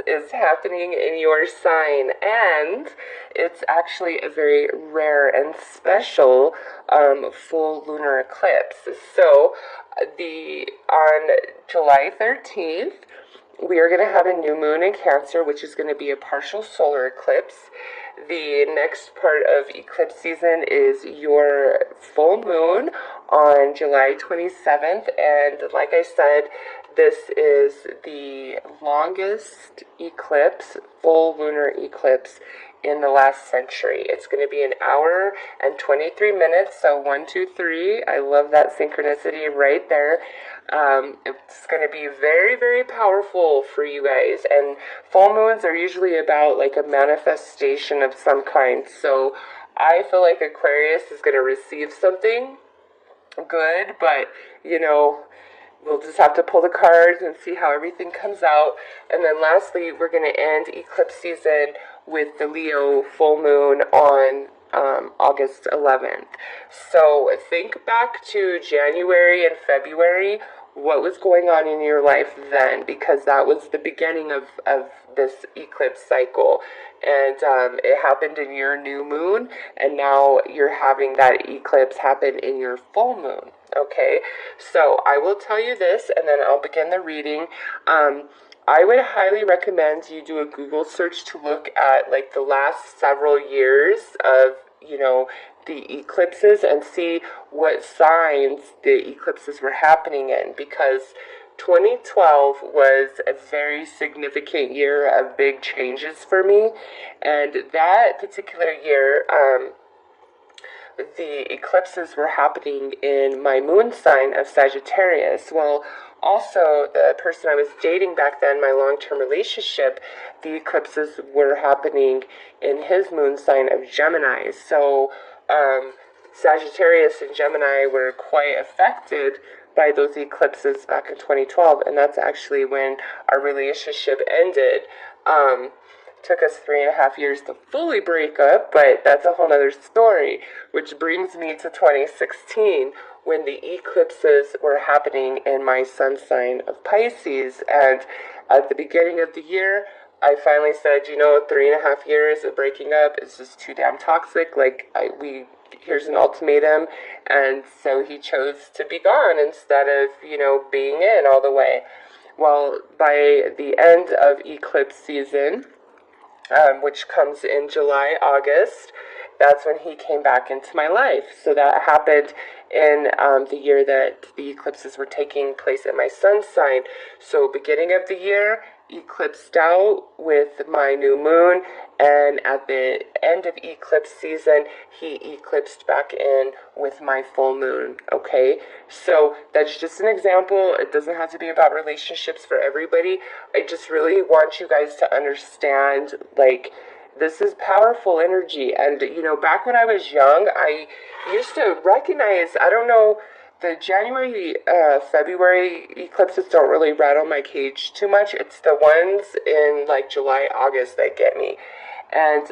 is happening in your sign, and it's actually a very rare and special full lunar eclipse. So, on July 13th, we are going to have a new moon in Cancer, which is going to be a partial solar eclipse. The next part of eclipse season is your full moon on July 27th, and like I said, this is the longest eclipse, full lunar eclipse in the last century. It's going to be an hour and 23 minutes, so 1, 2, 3. I love that synchronicity right there. It's going to be very, very powerful for you guys, and full moons are usually about like a manifestation of some kind, so I feel like Aquarius is going to receive something good, but we'll just have to pull the cards and see how everything comes out. And then lastly, we're going to end eclipse season with the Leo full moon on August 11th. So think back to January and February, what was going on in your life then, because that was the beginning of this eclipse cycle. And it happened in your new moon, and now you're having that eclipse happen in your full moon. Okay, so I will tell you this, and then I'll begin the reading. I would highly recommend you do a Google search to look at like the last several years of, the eclipses, and see what signs the eclipses were happening in, because 2012 was a very significant year of big changes for me, and that particular year, the eclipses were happening in my moon sign of Sagittarius. Well, also, the person I was dating back then, my long-term relationship, the eclipses were happening in his moon sign of Gemini. So, Sagittarius and Gemini were quite affected by those eclipses back in 2012, and that's actually when our relationship ended. Took us 3.5 years to fully break up, but that's a whole other story, which brings me to 2016, when the eclipses were happening in my sun sign of Pisces. And at the beginning of the year, I finally said, 3.5 years of breaking up is just too damn toxic. Here's an ultimatum. And so he chose to be gone instead of, being in all the way. Well, by the end of eclipse season, which comes in July, August, that's when he came back into my life. So that happened in the year that the eclipses were taking place in my sun sign. So beginning of the year, eclipsed out with my new moon, and at the end of eclipse season, he eclipsed back in with my full moon. Okay, so that's just an example. It doesn't have to be about relationships for everybody. I just really want you guys to understand, this is powerful energy. And back when I was young, I used to recognize, I don't know, the January, February eclipses don't really rattle my cage too much. It's the ones in July, August that get me. And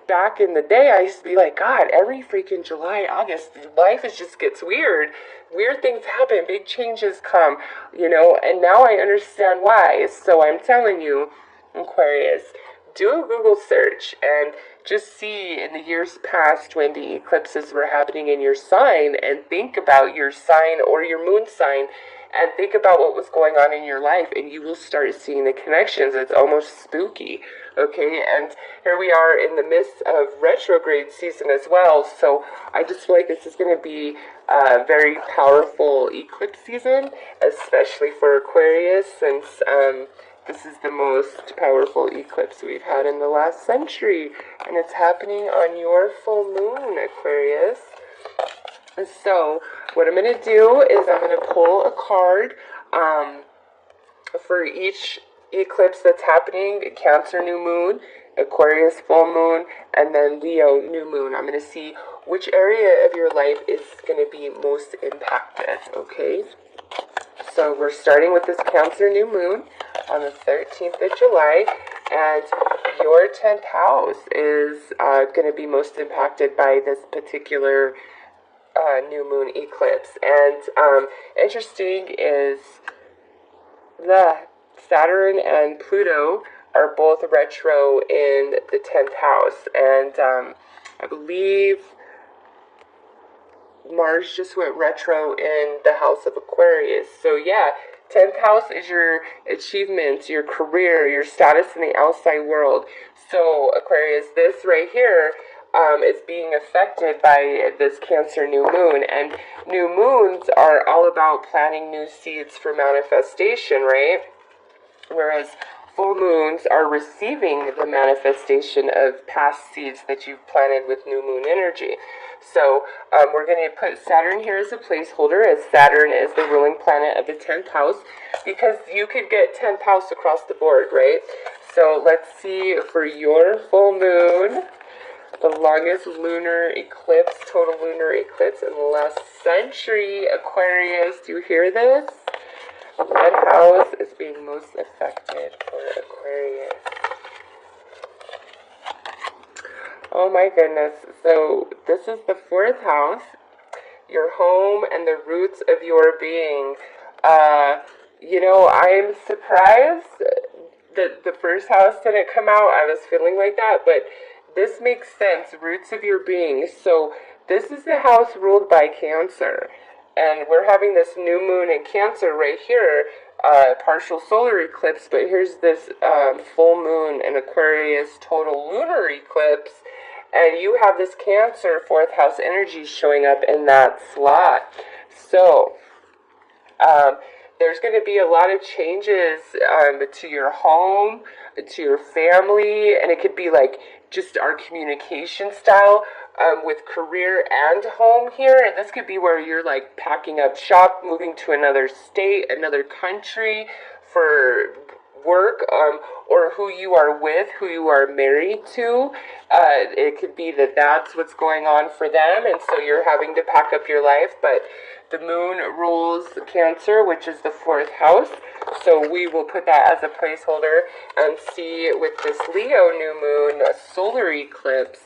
back in the day, I used to be like, God, every freaking July, August, life just gets weird. Weird things happen, big changes come, and now I understand why. So I'm telling you, Aquarius, do a Google search and just see in the years past when the eclipses were happening in your sign, and think about your sign or your moon sign, and think about what was going on in your life, and you will start seeing the connections. It's almost spooky, okay? And here we are in the midst of retrograde season as well, so I just feel like this is going to be a very powerful eclipse season, especially for Aquarius, since this is the most powerful eclipse we've had in the last century, and it's happening on your full moon, Aquarius. So what I'm going to do is I'm going to pull a card for each eclipse that's happening: Cancer new moon, Aquarius full moon, and then Leo new moon. I'm going to see which area of your life is going to be most impacted, okay? So we're starting with this Cancer new moon on the 13th of July, and your 10th house is going to be most impacted by this particular new moon eclipse. And interesting is the Saturn and Pluto are both retro in the 10th house. And I believe Mars just went retro in the house of Aquarius. So yeah, 10th house is your achievements, your career, your status in the outside world. So Aquarius, this right here is being affected by this Cancer new moon. And new moons are all about planting new seeds for manifestation, right? Whereas full moons are receiving the manifestation of past seeds that you've planted with new moon energy. So we're going to put Saturn here as a placeholder, as Saturn is the ruling planet of the 10th house, because you could get 10th house across the board, right? So let's see for your full moon, the longest lunar eclipse, total lunar eclipse in the last century. Aquarius, do you hear this? What house is being most affected for Aquarius? Oh my goodness. So this is the 4th house, your home and the roots of your being. You know, I'm surprised that the 1st house didn't come out. I was feeling like that, but this makes sense. Roots of your being. So this is the house ruled by Cancer. And we're having this new moon in Cancer right here, partial solar eclipse, but here's this full moon in Aquarius, total lunar eclipse, and you have this Cancer 4th house energy showing up in that slot. So, there's going to be a lot of changes to your home, to your family, and it could be like just our communication style with career and home here. And this could be where you're like packing up shop, moving to another state, another country for work, or who you are with, who you are married to. It could be that that's what's going on for them, and so you're having to pack up your life. But the moon rules Cancer, which is the 4th house, so we will put that as a placeholder and see what this Leo new moon solar eclipse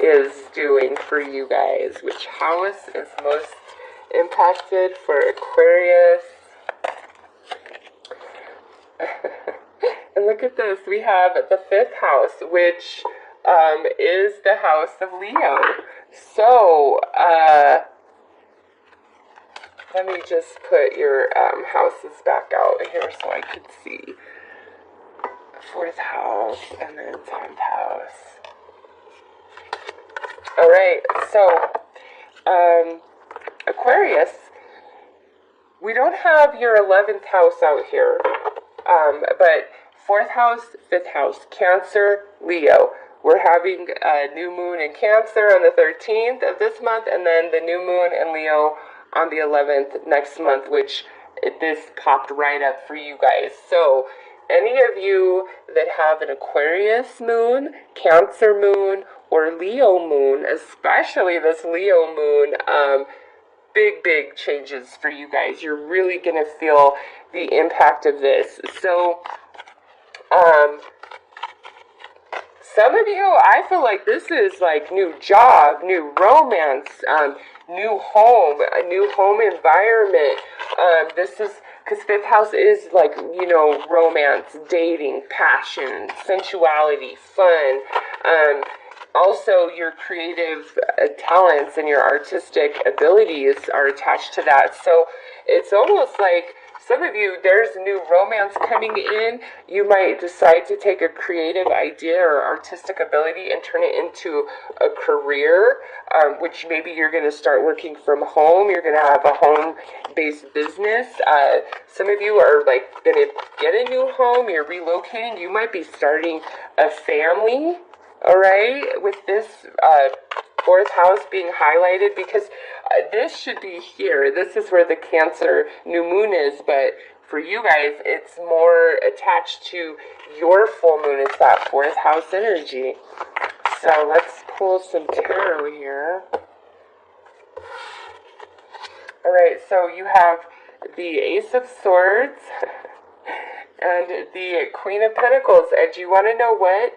is doing for you guys. Which house is most impacted for Aquarius? And look at this, we have the 5th house, which is the house of Leo. So, let me just put your houses back out here so I could see. 4th house and then 10th house. Alright, so, Aquarius, we don't have your 11th house out here, but 4th house, 5th house, Cancer, Leo. We're having a new moon in Cancer on the 13th of this month, and then the new moon in Leo on the 11th next month, which this popped right up for you guys. So, any of you that have an Aquarius moon, Cancer moon, or Leo moon, especially this Leo moon, big changes for you guys. You're really going to feel the impact of this. So, some of you, I feel like this is like new job, new romance, new home, a new home environment. This is, because 5th house is like, you know, romance, dating, passion, sensuality, fun. Also, your creative talents and your artistic abilities are attached to that. So it's almost like some of you, there's new romance coming in. You might decide to take a creative idea or artistic ability and turn it into a career, which maybe you're going to start working from home. You're going to have a home-based business. Some of you are like going to get a new home. You're relocating. You might be starting a family. All right, with this 4th house being highlighted, because this should be here. This is where the Cancer new moon is, but for you guys, it's more attached to your full moon. It's that 4th house energy. So let's pull some tarot here. All right, so you have the Ace of Swords and the Queen of Pentacles. And do you want to know what?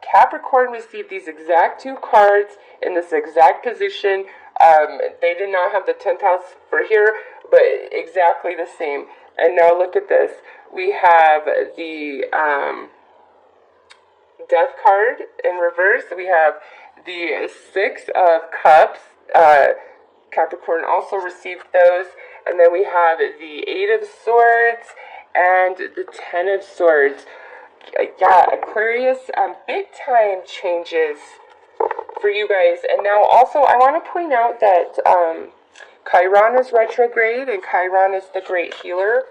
Capricorn received these exact 2 cards in this exact position. They did not have the 10th house for here, but exactly the same. And now look at this. We have the Death card in reverse. We have the Six of Cups. Capricorn also received those. And then we have the Eight of Swords and the Ten of Swords. Yeah, Aquarius, big time changes for you guys. And now also I want to point out that Chiron is retrograde, and Chiron is the great healer.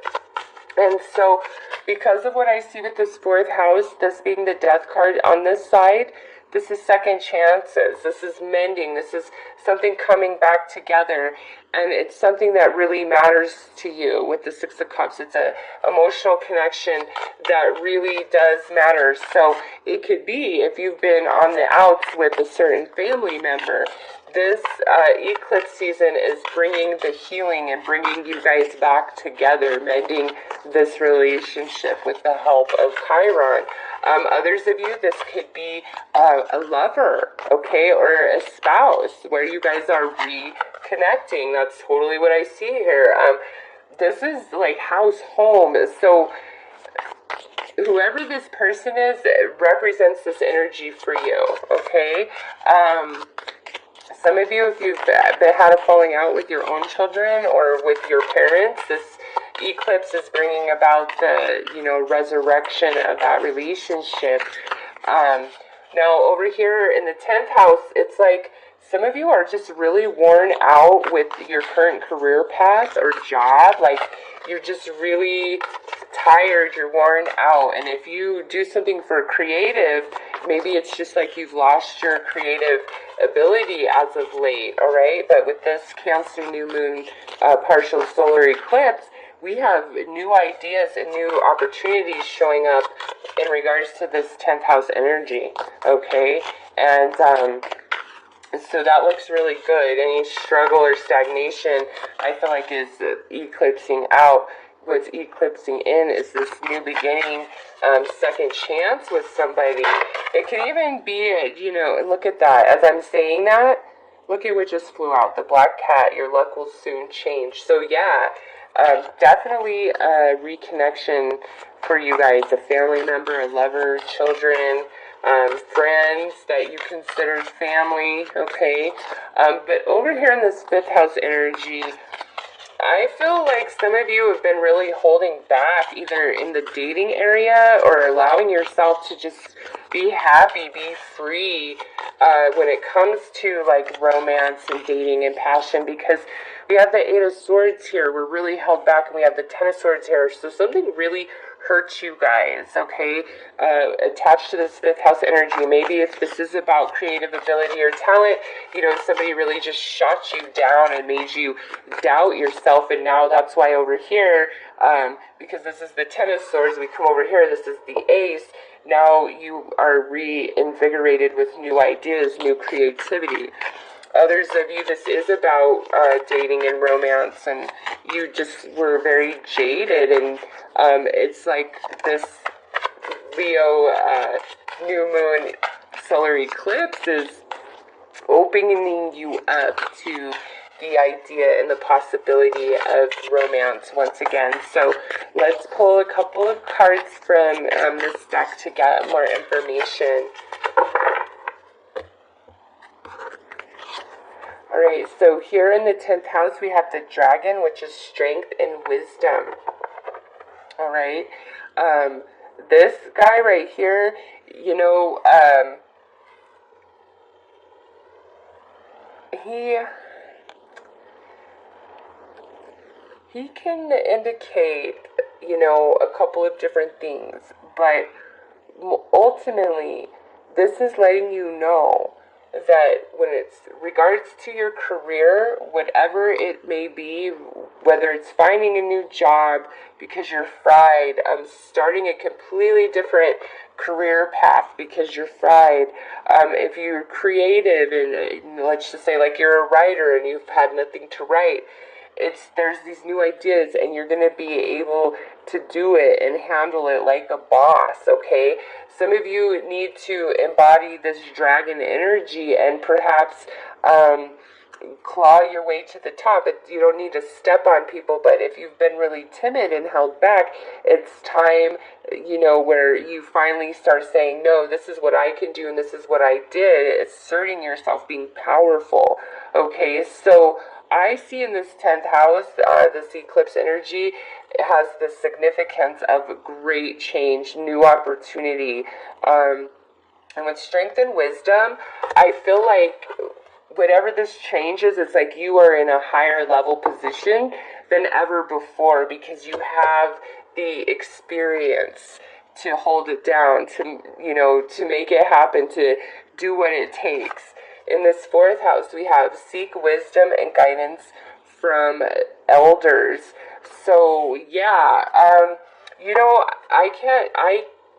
And so because of what I see with this fourth house, this being the Death card on this side, this is second chances. This is mending. This is something coming back together. And it's something that really matters to you with the Six of Cups. It's an emotional connection that really does matter. So it could be if you've been on the outs with a certain family member, this eclipse season is bringing the healing and bringing you guys back together, mending this relationship with the help of Chiron. Others of you, this could be a lover, okay, or a spouse where you guys are reconnecting. That's totally what I see here. This is like house, home. So whoever this person is, it represents this energy for you, okay? Some of you, if you've had a falling out with your own children or with your parents, this eclipse is bringing about the, resurrection of that relationship. Now, over here in the 10th house, it's like some of you are just really worn out with your current career path or job. Like, you're just really tired, you're worn out. And if you do something for creative, maybe it's just like you've lost your creative ability as of late, all right? But with this Cancer new moon partial solar eclipse, we have new ideas and new opportunities showing up in regards to this 10th house energy, okay? And so that looks really good. Any struggle or stagnation, I feel like, is eclipsing out. What's eclipsing in is this new beginning, second chance with somebody. It could even be, look at that. As I'm saying that, look at what just flew out. The black cat, your luck will soon change. So yeah, definitely a reconnection for you guys. A family member, a lover, children, friends that you considered family, okay? But over here in this fifth house energy, I feel like some of you have been really holding back either in the dating area or allowing yourself to just be happy, be free when it comes to like romance and dating and passion, because we have the Eight of Swords here. We're really held back, and we have the Ten of Swords here. So something really hurt you guys, okay, attached to this fifth house energy. Maybe if this is about creative ability or talent, somebody really just shot you down and made you doubt yourself. And now that's why over here, because this is the Ten of Swords, we come over here, this is the Ace. Now you are reinvigorated with new ideas, new creativity. Others of you, this is about dating and romance, and you just were very jaded, and it's like this Leo new moon solar eclipse is opening you up to the idea and the possibility of romance once again. So let's pull a couple of cards from this deck to get more information. Alright, so here in the 10th house we have the dragon, which is strength and wisdom. Alright, this guy right here, he can indicate, a couple of different things, but ultimately, this is letting you know that when it's regards to your career, whatever it may be, whether it's finding a new job because you're fried, starting a completely different career path because you're fried, if you're creative and let's just say like you're a writer and you've had nothing to write, there's these new ideas and you're going to be able to do it and handle it like a boss, okay? Some of you need to embody this dragon energy and perhaps claw your way to the top. You don't need to step on people, but if you've been really timid and held back, it's time, where you finally start saying, no, this is what I can do and this is what I did, asserting yourself, being powerful. Okay, so I see in this 10th house, this eclipse energy, it has the significance of great change, new opportunity, and with strength and wisdom, I feel like whatever this change is, it's like you are in a higher level position than ever before because you have the experience to hold it down, to make it happen, to do what it takes. In this 4th house, we have seek wisdom and guidance from elders. So, yeah, I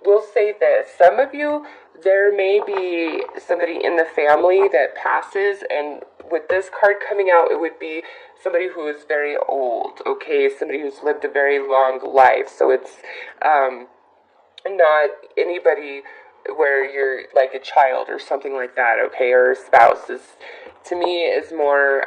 will say this. Some of you, there may be somebody in the family that passes, and with this card coming out, it would be somebody who is very old, okay? Somebody who's lived a very long life. So it's not anybody where you're like a child or something like that, okay? Or a spouse to me, is more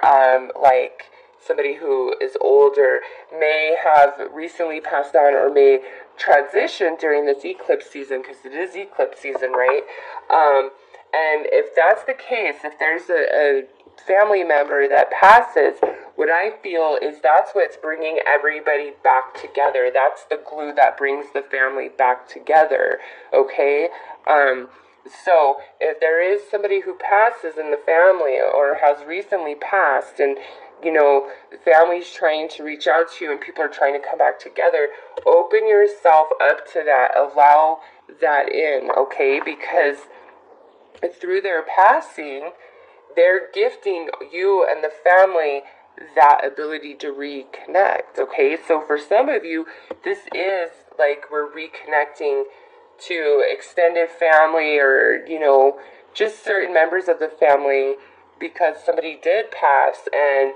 like somebody who is older, may have recently passed on or may transition during this eclipse season, because it is eclipse season, right? And if that's the case, if there's a family member that passes, what I feel is that's what's bringing everybody back together. That's the glue that brings the family back together, okay? So if there is somebody who passes in the family or has recently passed, and the family's trying to reach out to you and people are trying to come back together, open yourself up to that, allow that in, okay? Because through their passing, they're gifting you and the family that ability to reconnect, okay? So for some of you, this is like we're reconnecting to extended family, or just certain members of the family, because somebody did pass, and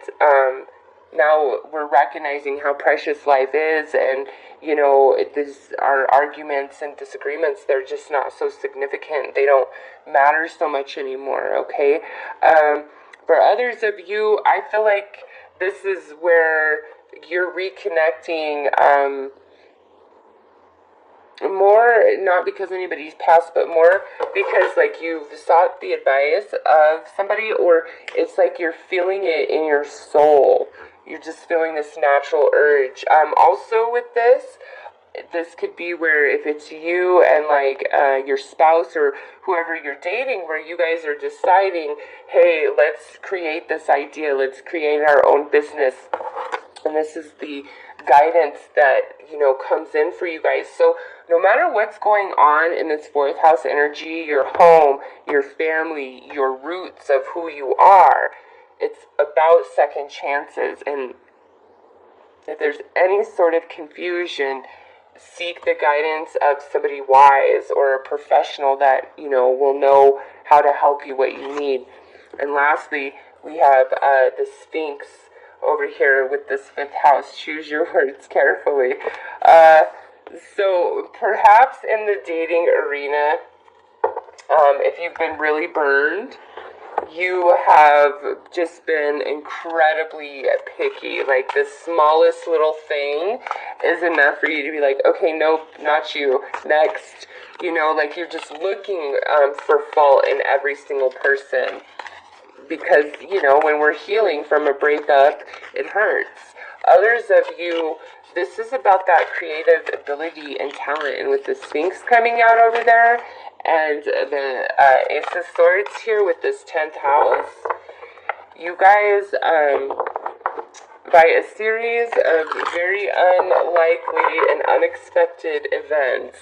now we're recognizing how precious life is, and our arguments and disagreements, they're just not so significant. They don't matter so much anymore, okay? For others of you, I feel like this is where you're reconnecting, more not because anybody's passed, but more because like you've sought the advice of somebody, or it's like you're feeling it in your soul. You're just feeling this natural urge. Also with this could be where if it's you and like your spouse or whoever you're dating, where you guys are deciding, hey, let's create this idea, let's create our own business. And this is the guidance that, comes in for you guys. So no matter what's going on in this 4th house energy, your home, your family, your roots of who you are, it's about second chances. And if there's any sort of confusion, seek the guidance of somebody wise or a professional that, will know how to help you what you need. And lastly, we have the Sphinx over here with this 5th house. Choose your words carefully. So perhaps in the dating arena, if you've been really burned, you have just been incredibly picky. Like the smallest little thing is enough for you to be like, okay, nope, not you, next. Like you're just looking for fault in every single person. Because, when we're healing from a breakup, it hurts. Others of you, this is about that creative ability and talent. And with the Sphinx coming out over there, and the Ace of Swords here with this 10th house, you guys, by a series of very unlikely and unexpected events,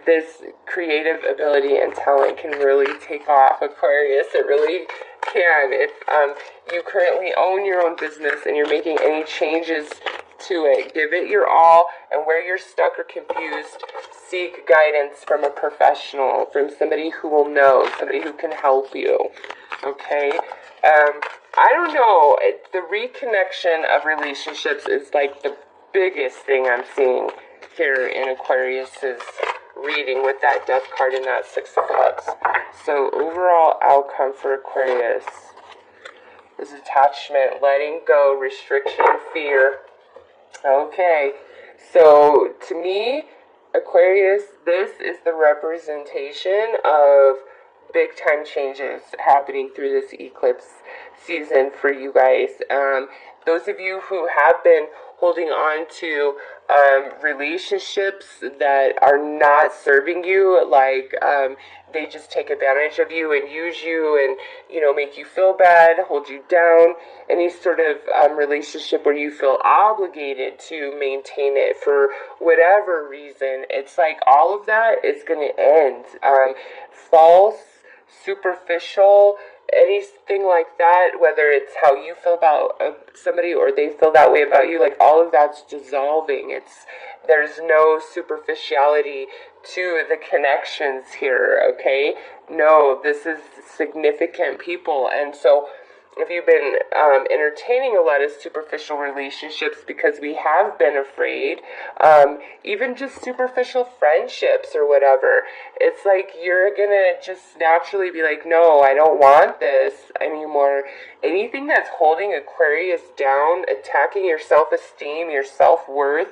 this creative ability and talent can really take off, Aquarius. It really can. If you currently own your own business and you're making any changes to it, give it your all. And where you're stuck or confused, seek guidance from a professional, from somebody who will know, somebody who can help you. Okay? I don't know. The reconnection of relationships is like the biggest thing I'm seeing here in Aquarius's reading with that Death card and that 6 of Cups. So overall outcome for Aquarius. is attachment, letting go, restriction, fear. Okay, so to me, Aquarius, this is the representation of big time changes happening through this eclipse season for you guys. Those of you who have been holding on to relationships that are not serving you, like they just take advantage of you and use you and, you know, make you feel bad, hold you down, any sort of relationship where you feel obligated to maintain it for whatever reason, it's like all of that is going to end. False, superficial, anything like that, whether it's how you feel about somebody or they feel that way about you, like all of that's dissolving. There's no superficiality to the connections here, okay? No, this is significant people. And so if you've been entertaining a lot of superficial relationships because we have been afraid, even just superficial friendships or whatever, it's like you're gonna just naturally be like, no, I don't want this anymore. Anything that's holding Aquarius down, attacking your self-esteem, your self-worth,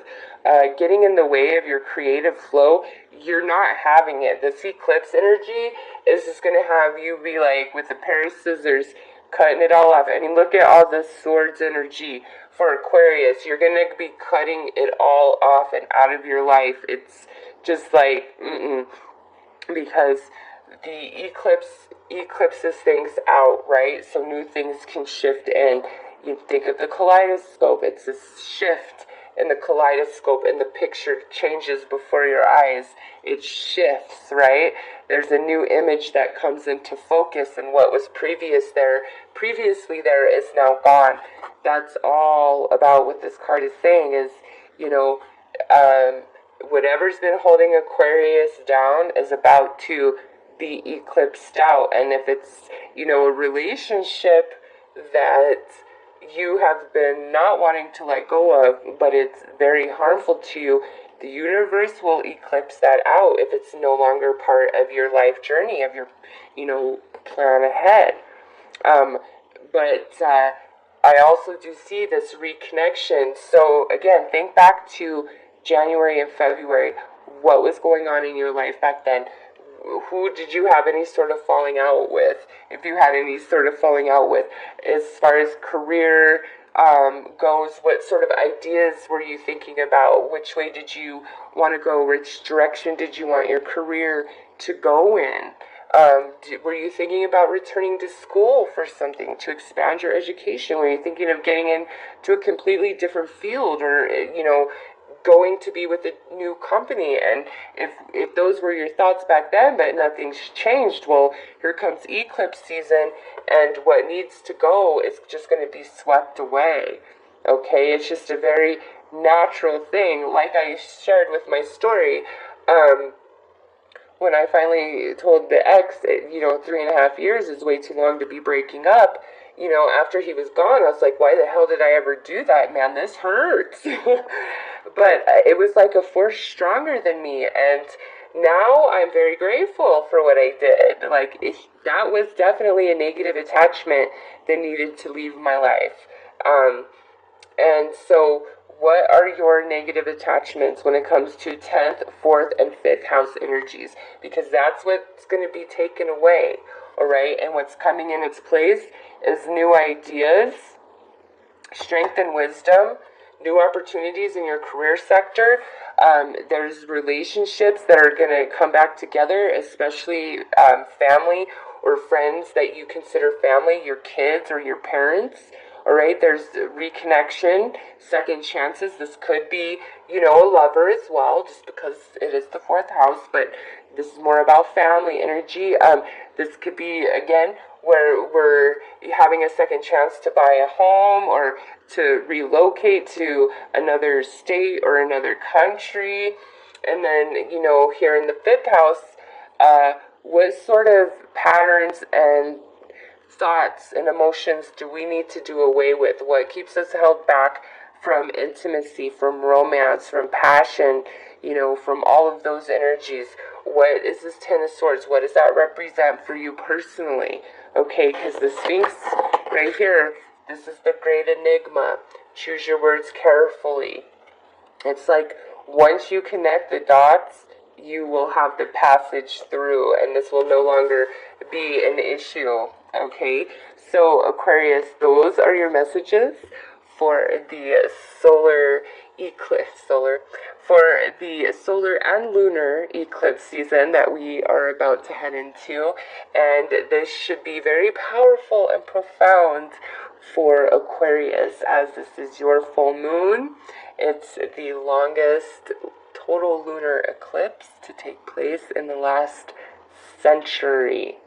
getting in the way of your creative flow, you're not having it. This eclipse energy is just gonna have you be like with a pair of scissors, cutting it all off. I mean, look at all the swords energy for Aquarius. You're going to be cutting it all off and out of your life. It's just like, because the eclipses things out, right? So new things can shift in. You think of the kaleidoscope. It's this shift in the kaleidoscope and the picture changes before your eyes. It shifts, right? There's a new image that comes into focus, and what was previously there is now gone. That's all about what this card is saying is, you know, whatever's been holding Aquarius down is about to be eclipsed out. And if it's, you know, a relationship that you have been not wanting to let go of, but it's very harmful to you, the universe will eclipse that out if it's no longer part of your life journey, of your, you know, plan ahead. But I also do see this reconnection. So again, think back to January and February. What was going on in your life back then? Who did you have any sort of falling out with? If you had any sort of falling out with, as far as career goes, what sort of ideas were you thinking about? Which way did you want to go? Which direction did you want your career to go in? Were you thinking about returning to school for something to expand your education? Were you thinking of getting into a completely different field, or, you know, going to be with a new company? And if those were your thoughts back then, but nothing's changed, well, here comes eclipse season, and what needs to go is just going to be swept away. Okay, it's just a very natural thing. Like I shared with my story, when I finally told the ex, you know, 3.5 years is way too long to be breaking up, you know, after he was gone, I was like, why the hell did I ever do that, man? This hurts. But it was like a force stronger than me, and now I'm very grateful for what I did. Like, that was definitely a negative attachment that needed to leave my life. And so what are your negative attachments when it comes to 10th, 4th, and 5th house energies? Because that's what's going to be taken away, all right? And what's coming in its place is new ideas, strength and wisdom, new opportunities in your career sector. There's relationships that are going to come back together, especially family or friends that you consider family, your kids or your parents. All right, there's reconnection, second chances. This could be, you know, a lover as well, just because it is the 4th house, but this is more about family energy. This could be, again, where we're having a second chance to buy a home or to relocate to another state or another country. And then, you know, here in the 5th house, what sort of patterns and thoughts and emotions do we need to do away with? What keeps us held back from intimacy, from romance, from passion, you know, from all of those energies? What is this 10 of Swords? What does that represent for you personally? Okay, because the Sphinx right here, this is the great enigma. Choose your words carefully. It's like once you connect the dots, you will have the passage through, and this will no longer be an issue. Okay, so Aquarius, those are your messages for the solar eclipse, for the solar and lunar eclipse season that we are about to head into. And this should be very powerful and profound for Aquarius, as this is your full moon. It's the longest total lunar eclipse to take place in the last century.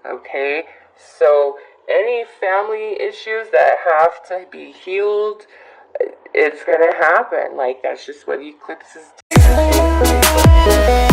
Okay, so any family issues that have to be healed, it's gonna happen. Like, that's just what eclipses do.